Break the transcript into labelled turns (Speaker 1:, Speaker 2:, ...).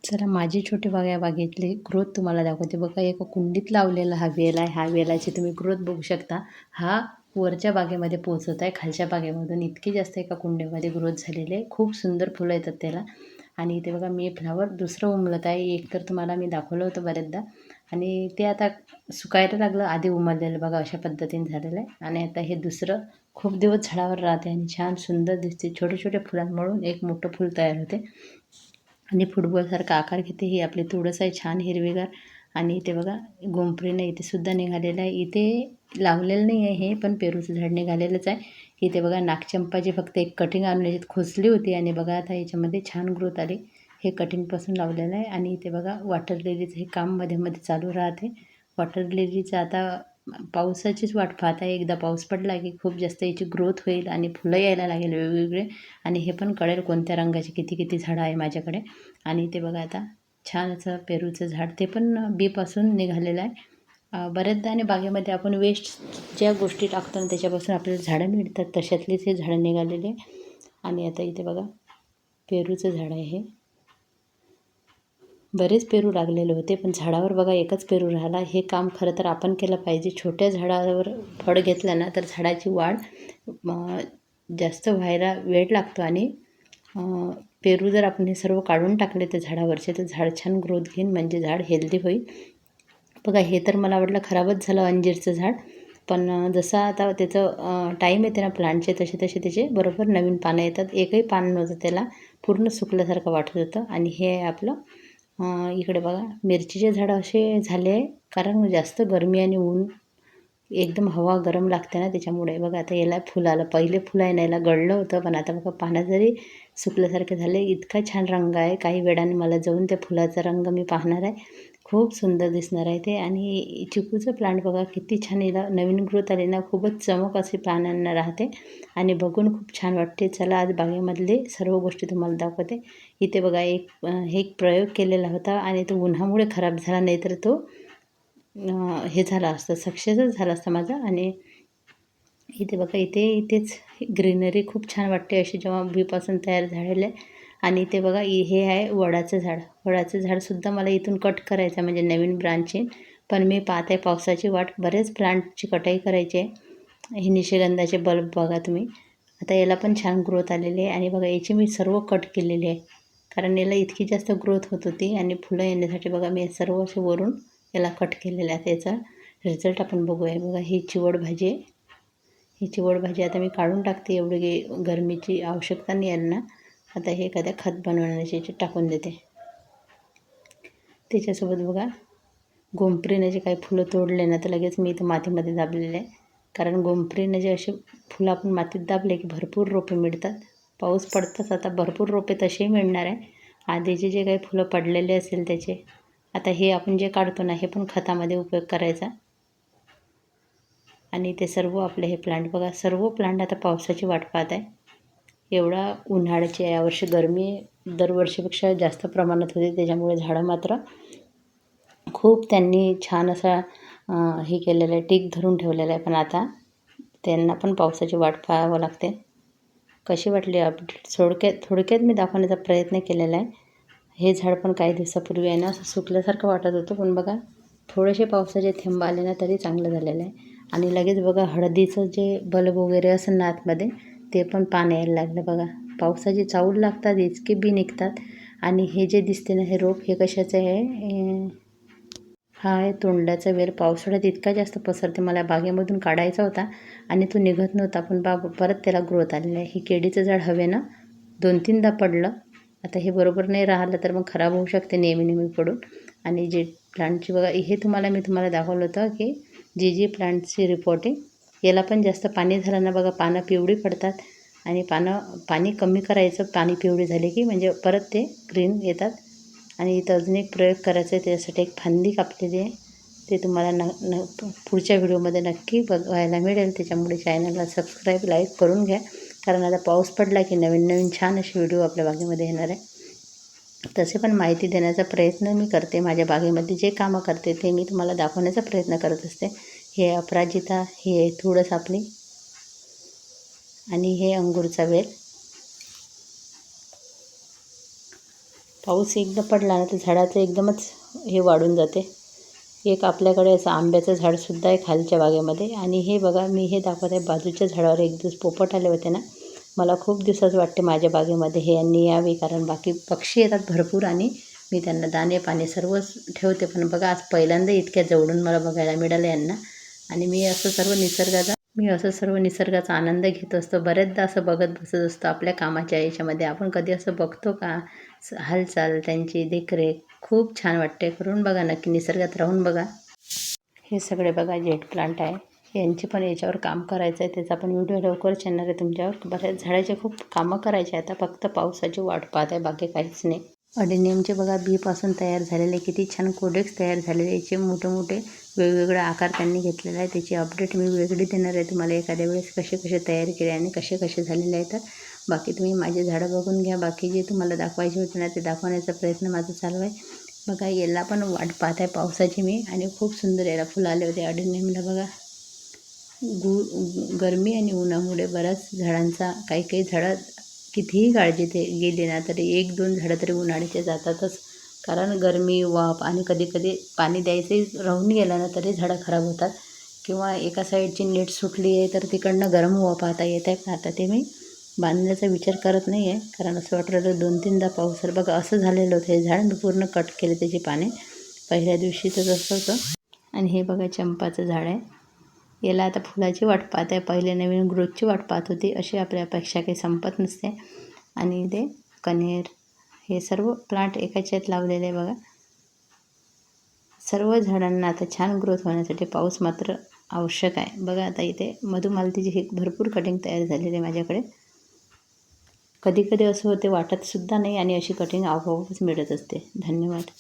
Speaker 1: चला माझी छोटी बाग या बागेतली ग्रोथ तुम्हाला दाखवते. बघा एका कुंडीत लावलेला हा वेल आहे. हा वेलाची तुम्ही ग्रोथ बघू शकता. हा वरच्या बागेमध्ये पोहोचत आहे. खालच्या बागेमधून इतकी जास्त एका कुंडीमध्ये ग्रोथ झालेली आहे. खूप सुंदर फुलं येतात त्याला. आणि इथे बघा मे फ्लावर दुसरं उमलत आहे. एक तर तुम्हाला मी दाखवलं होतं बऱ्याचदा आणि ते आता सुकायला लागलं. आधी उमललेलं बघा अशा पद्धतीने झालेलं आहे. आणि आता हे दुसरं खूप दिवस झाडावर राहते आणि छान सुंदर दिसते. छोटे छोटे फुलांमळून एक मोठं फूल तयार होते आणि फुटबॉलसारखा आकार घेते. ही आपली तुळस आहे छान हिरवीगार. आणि इथे बघा गोंफरीनं इथे सुद्धा निघालेलं आहे. इथे लावलेलं नाही आहे हे, पण पेरूचं झाड निघालेलंच आहे. इथे बघा नागचंपाची फक्त एक कटिंग आणून याच्यात खोचली होती आणि बघा आता याच्यामध्ये छान ग्रोथ आली. हे कटिंगपासून लावलेलं आहे. आणि इथे बघा वॉटर लिलीचं हे काम मध्ये मध्ये चालू राहते. वॉटर लिलीचं आता पावसाचीच वाट पाहत आहे. एकदा पाऊस पडला की खूप जास्त याची ग्रोथ होईल आणि फुलं यायला लागेल वेगवेगळे. आणि हे पण कळेल कोणत्या रंगाची किती किती झाडं आहे माझ्याकडे. आणि ते बघा आता छान असं पेरूचं झाड, ते पण बीपासून निघालेलं आहे. बऱ्याचदा आणि बागेमध्ये आपण वेस्ट ज्या गोष्टी टाकतो ना त्याच्यापासून आपल्याला झाडं मिळतात, तशातलीच हे झाडं निघालेले. आणि आता इथे बघा पेरूचं झाड आहे. हे बरेच पेरू लागलेले होते पण झाडावर बघा एकच पेरू राहिला. हे काम खरं तर आपण केलं पाहिजे. छोट्या झाडावर फळ घेतलं ना तर झाडाची वाढ जास्त व्हायला वेळ लागतो. आणि पेरू जर आपण हे सर्व काढून टाकले तर झाडावरचे, तर झाड छान ग्रोथ घेईन, म्हणजे झाड हेल्दी होईल. बघा हे तर मला वाटलं खराबच झालं अंजीरचं झाड, पण जसं आता त्याचं टाईम येते ना प्लांटचे, तसे तसे त्याचे बरोबर नवीन पानं येतात. एकही पान नव्हतं त्याला, पूर्ण सुकल्यासारखं वाटत होतं. आणि हे आहे आपलं इकडे बघा मिरचीचे झाडं असे झाले आहे, कारण जास्त गरमी आणि ऊन, एकदम हवा गरम लागते ना त्याच्यामुळे. बघा आता याला फुल आलं, पहिले फुलं आहे ना याला गळलं होतं, पण आता बघा पानं जरी सुकल्यासारखे झाले. इतका छान रंग आहे. काही वेळाने मला जाऊन त्या फुलाचा रंग मी पाहणार आहे. खूप सुंदर दिसणार आहे ते. आणि चिकूचं प्लांट बघा किती छान, याला नवीन ग्रोथ आली ना, खूपच चमक अशी पानांना राहते आणि बघून खूप छान वाटते. चला आज बागेमधले सर्व गोष्टी तुम्हाला दाखवते. इथे बघा हे एक प्रयोग केलेला होता आणि तो उन्हामुळे खराब झाला, नाही तर तो हे झाला असतं, सक्सेसच झाला असता माझा. आणि इथे बघा इथेच ग्रीनरी खूप छान वाटते अशी जेव्हा बीपासून तयार झालेलं आहे. आणि इथे बघा हे आहे वडाचं झाड. वडाचं झाडसुद्धा मला इथून कट करायचं म्हणजे नवीन ब्रांचिंग, पण मी पाहते पावसाची वाट. बरेच प्लांटची कटाई करायची आहे. हे निशिगंधाचे बल्ब बघा तुम्ही, आता याला पण छान ग्रोथ आलेली आहे. आणि बघा याची मी सर्व कट केलेली आहे, कारण याला इतकी जास्त ग्रोथ होत होती. आणि फुलं येण्यासाठी बघा मी सर्व असे वरून याला कट केलेलं आहे. त्याचा रिझल्ट आपण बघूया. बघा ही चिवड भाजी आहे. ही चिवड भाजी आता मी काढून टाकते, एवढी गरमीची आवश्यकता नाही यांना. आता हे एखाद्या खत बनवण्याची याच्यात टाकून देते. त्याच्यासोबत बघा गोंफरीने जे काही फुलं तोडले ना तर लगेच मी इथं मातीमध्ये दाबलेले आहे, कारण गोंफरीने जे असे फुलं आपण मातीत दाबले की भरपूर रोपे मिळतात. पाऊस पडताच आता भरपूर रोपे तसेही मिळणार आहे. आधीचे जे काही फुलं पडलेले असेल त्याचे, आता हे आपण जे काढतो ना हे पण खतामध्ये उपयोग करायचा. आणि ते सर्व आपले हे प्लांट बघा, सर्व प्लांट आता पावसाची वाट पाहत आहे. एवढा उन्हाळ्याची यावर्षी गरमी दरवर्षीपेक्षा जास्त प्रमाणात होते, त्याच्यामुळे झाडं मात्र खूप त्यांनी छान असा हे केलेलं आहे, टीक धरून ठेवलेलं आहे. पण आता त्यांना पण पावसाची वाट पाहावं लागते. कशी वाटली अपडेट थोडक्यात मी दाखवण्याचा प्रयत्न केलेला आहे. हे झाड पण काही दिवसापूर्वी आहे ना असं सुकल्यासारखं वाटत होतं, पण बघा थोडेसे पावसाचे थेंब आले ना तरी चांगलं झालेलं आहे. आणि लगेच बघा हळदीचं जे बल्ब वगैरे असेल ना आतमध्ये, ते पण पान यायला लागलं बघा. पावसाची चाहूल लागतात, इतके बी निघतात. आणि हे जे दिसते ना हे रोप, हे कशाचं आहे, हा आहे तोंडाचा वेल. पावसाळ्यात इतका जास्त पसरते, मला बागेमधून काढायचा होता आणि तो निघत नव्हता, पण परत त्याला ग्रोथ आलेलं आहे. हे केळीचं झाड हवेनं 2-3दा पडलं. आता हे बरोबर नाही राहिलं तर मग खराब होऊ शकते नेहमी पडून. आणि जे प्लांटची बघा हे मी तुम्हाला दाखवलं होतं की जी प्लांटची रिपोर्टिंग, याला पण जास्त पाणी झालं ना बघा पानं पिवळी पडतात. आणि पाणी कमी करायचं, पाणी पिवळी झाली की म्हणजे परत ते ग्रीन येतात. आणि इथं अजून एक प्रयोग करायचा आहे, त्याच्यासाठी एक फांदी कापलेली आहे. ते तुम्हाला पुढच्या व्हिडिओमध्ये नक्की बघायला मिळेल. त्याच्यामुळे चॅनलला सबस्क्राईब लाईक करून घ्या, कारण आता पाऊस पडला की नवीन छान असे व्हिडिओ आपल्या बागेमध्ये येणार आहे. तसे पण माहिती देण्याचा प्रयत्न मी करते. माझ्या बागेमध्ये जे कामं करते ते मी तुम्हाला दाखवण्याचा प्रयत्न करत असते. हे अपराजिता, हे तुळस आपली, आणि हे अंगूरचा वेल. पाऊस एकदा पडला ना तर झाडाचं एकदमच हे वाढून जाते. एक आपल्याकडे असं आंब्याचं झाडसुद्धा आहे खालच्या बागेमध्ये. आणि हे बघा, मी हे दाखवत आहे बाजूच्या झाडावर एक दिवस पोपट आले होते ना. मला खूप दिवसाचं वाटते माझ्या बागेमध्ये हे यांनी यावे, कारण बाकी पक्षी येतात भरपूर आणि मी त्यांना दाणे पाणी सर्वच ठेवते. पण बघा, आज पहिल्यांदा इतक्या जवळून मला बघायला मिळालं यांना. आणि मी असं सर्व निसर्गाचा आनंद घेत असतो. बऱ्याचदा असं बघत बसत असतो आपल्या कामाच्या याच्यामध्ये. आपण कधी असं बघतो का हालचाल, त्यांची देखरेख? खूप छान वाटते. करून बघा नक्की, निसर्गात राहून बघा. हे सगळे बघा जेट प्लांट आहे. यांची पण याच्यावर काम करायचं आहे. त्याचा पण व्हिडिओ लवकरच येणार आहे तुमच्यावर. बऱ्याच झाडाचे खूप कामं करायचे आहे. आता फक्त पावसाची वाट पाहत आहे, बाकी काहीच नाही. अडेनियमचे बघा बीपासून तयार झालेले किती छान कोडेक्स तयार झालेले. याचे मोठे मोठे वेगवेगळे आकार त्यांनी घेतलेला आहे. त्याची अपडेट मी वेगळी देणार आहे तुम्हाला एखाद्या वेळेस, कसे कसे तयार केले आणि कसे कसे झालेले आहेत. तर बाकी तुम्ही माझे झाडं बघून घ्या. बाकी जे तुम्हाला दाखवायचे होते ना ते दाखवण्याचा प्रयत्न माझा चालू आहे. बघा, याला पण वाट पाहत आहे पावसाची मी. आणि खूप सुंदर याला फुलं आले होते अडेनियमला बघा. गरमी आणि उन्हामुळे बऱ्याच झाडांचा काही झाडं कितीही काळजी ते गेली ना तरी 1-2 झाडं तरी उन्हाळ्याचे जातातच. कारण गरमी, वाफ आणि कधी कधी पाणी द्यायचंही राहून गेलं ना तरी झाडं खराब होतात. किंवा एका साईडची नेट सुटली आहे तर तिकडनं गरम हवा पाहता येत आहे. पण आता ते मी बांधण्याचा विचार करत नाही आहे, कारण असं वाटलं तर 2-3दा पाऊस. तर बघा, असं झालेलं होतं हे झाड. मी पूर्ण कट केले त्याची पाने पहिल्या दिवशीच असं होतं. आणि हे बघा चंपाचं झाड आहे. याला आता फुलाची वाट पाहत आहे. पहिले नवीन ग्रोथची वाट पाहत होती. अशी आपल्या अपेक्षा काही संपत नसते. आणि ते कण्हेर, हे सर्व प्लांट एकाच्या यात लावलेले आहे बघा. सर्व झाडांना आता छान ग्रोथ होण्यासाठी पाऊस मात्र आवश्यक आहे. बघा, आता इथे मधुमालतीची हे भरपूर कटिंग तयार झालेली आहे माझ्याकडे. कधी कधी असं होते वाटतसुद्धा नाही आणि अशी कटिंग आपोआपच मिळत असते. धन्यवाद.